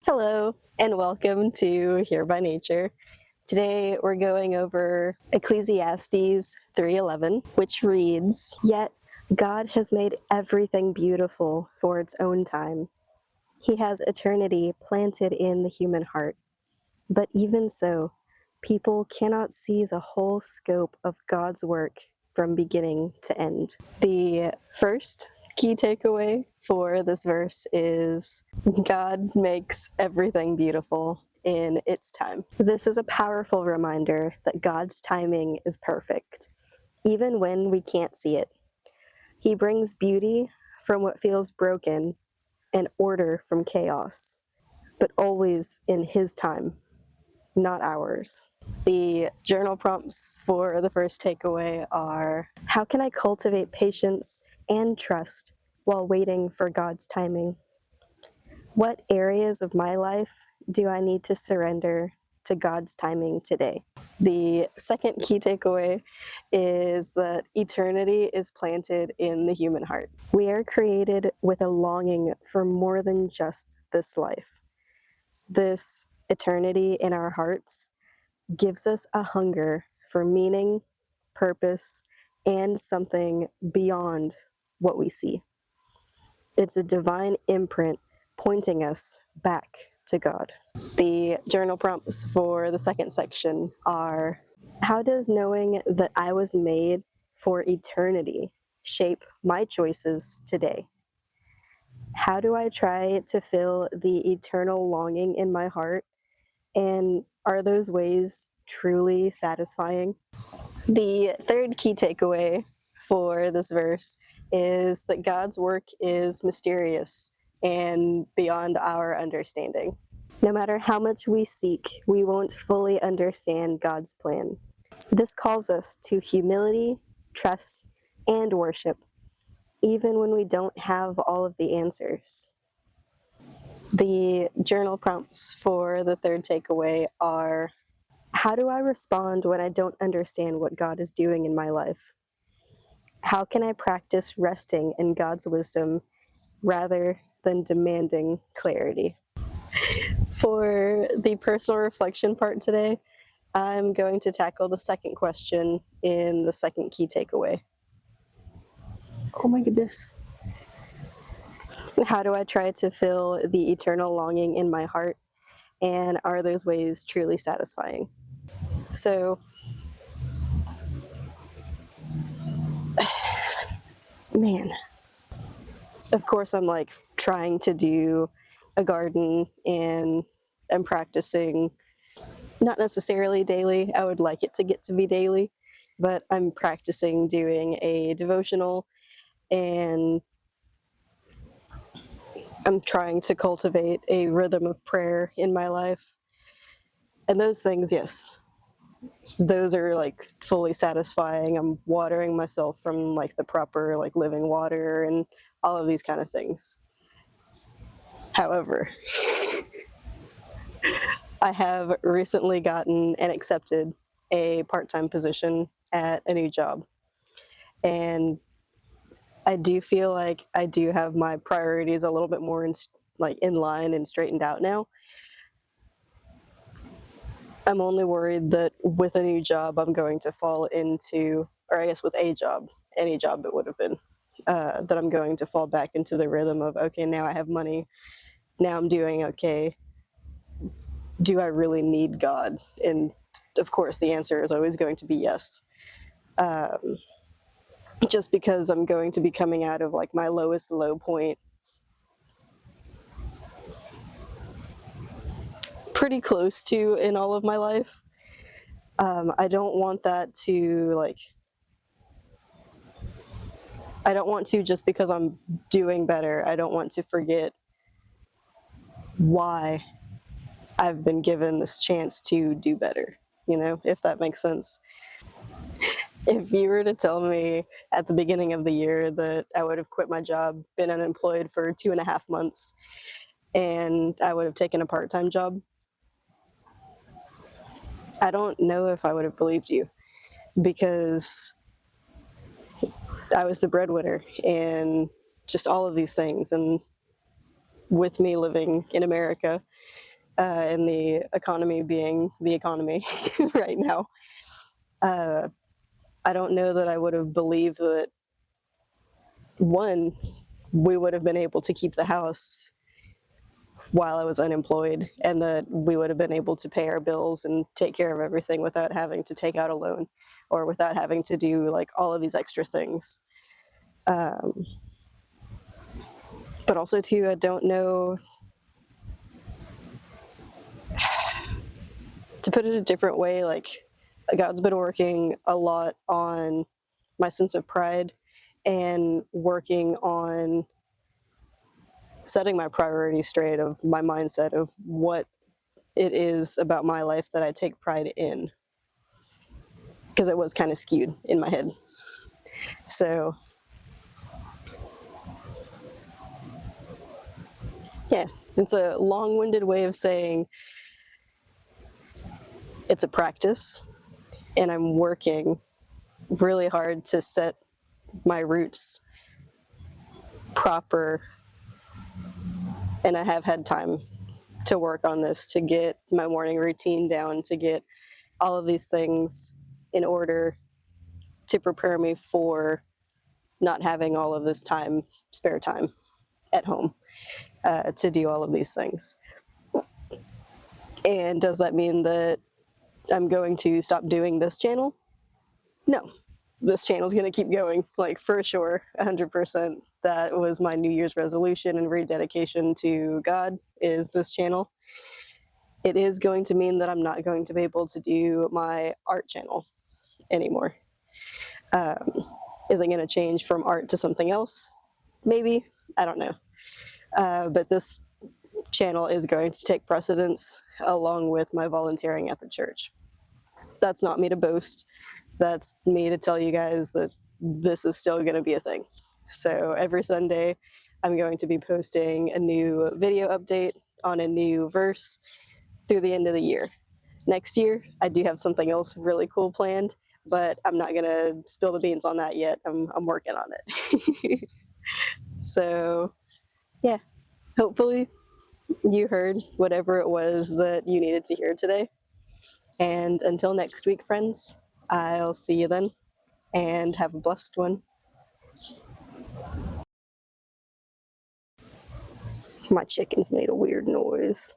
Hello, and welcome to Hereby Nature. Today we're going over Ecclesiastes 3:11, which reads, "Yet God has made everything beautiful for its own time. He has eternity planted in the human heart. But even so, people cannot see the whole scope of God's work from beginning to end." The first key takeaway for this verse is God makes everything beautiful in its time. This is a powerful reminder that God's timing is perfect, even when we can't see it. He brings beauty from what feels broken and order from chaos, but always in His time, not ours. The journal prompts for the first takeaway are: how can I cultivate patience and trust while waiting for God's timing? What areas of my life do I need to surrender to God's timing today? The second key takeaway is that eternity is planted in the human heart. We are created with a longing for more than just this life. This eternity in our hearts gives us a hunger for meaning, purpose, and something beyond what we see. It's a divine imprint pointing us back to God. The journal prompts for the second section are: how does knowing that I was made for eternity shape my choices today? How do I try to fill the eternal longing in my heart? And are those ways truly satisfying? The third key takeaway for this verse is that God's work is mysterious and beyond our understanding. No matter how much we seek, we won't fully understand God's plan. This calls us to humility, trust, and worship, even when we don't have all of the answers. The journal prompts for the third takeaway are: how do I respond when I don't understand what God is doing in my life? How can I practice resting in God's wisdom rather than demanding clarity? For the personal reflection part today, I'm going to tackle the second question in the second key takeaway. Oh my goodness. How do I try to fill the eternal longing in my heart? And are those ways truly satisfying? So, man, of course, I'm like trying to do a garden and I'm practicing, not necessarily daily. I would like it to get to be daily, but I'm practicing doing a devotional and I'm trying to cultivate a rhythm of prayer in my life. And those things, yes, those are like fully satisfying. I'm watering myself from like the proper like living water and all of these kind of things. However, I have recently gotten and accepted a part-time position at a new job. And I do feel like I do have my priorities a little bit more in line and straightened out now. I'm only worried that with a new job, I'm going to fall into, or I guess with a job, any job it would have been, that I'm going to fall back into the rhythm of, okay, now I have money, now I'm doing okay. Do I really need God? And of course, the answer is always going to be yes. Just because I'm going to be coming out of like my lowest low point pretty close to in all of my life. I don't want that to like, I don't want to, just because I'm doing better, I don't want to forget why I've been given this chance to do better, if that makes sense. If you were to tell me at the beginning of the year that I would have quit my job, been unemployed for 2.5 months, and I would have taken a part-time job, I don't know if I would have believed you, because I was the breadwinner and just all of these things. And with me living in America and the economy being the economy right now. I don't know that I would have believed that, one, we would have been able to keep the house while I was unemployed, and that we would have been able to pay our bills and take care of everything without having to take out a loan or without having to do like all of these extra things. But also too, I don't know, to put it a different way, like God's been working a lot on my sense of pride and working on setting my priorities straight, of my mindset of what it is about my life that I take pride in, because it was kind of skewed in my head. So yeah, it's a long-winded way of saying it's a practice, and I'm working really hard to set my roots proper, and I have had time to work on this, to get my morning routine down, to get all of these things in order to prepare me for not having all of this time, spare time at home, to do all of these things. And does that mean that I'm going to stop doing this channel? No. This channel is going to keep going, like for sure, 100%. That was my New Year's resolution and rededication to God, is this channel. It is going to mean that I'm not going to be able to do my art channel anymore. Is it going to change from art to something else? Maybe. I don't know. But this channel is going to take precedence along with my volunteering at the church. That's not me to boast. That's me to tell you guys that this is still going to be a thing. So every Sunday, I'm going to be posting a new video update on a new verse through the end of the year. Next year, I do have something else really cool planned, but I'm not going to spill the beans on that yet. I'm working on it. So, yeah, hopefully you heard whatever it was that you needed to hear today. And until next week, friends, I'll see you then, and have a blessed one. My chickens made a weird noise.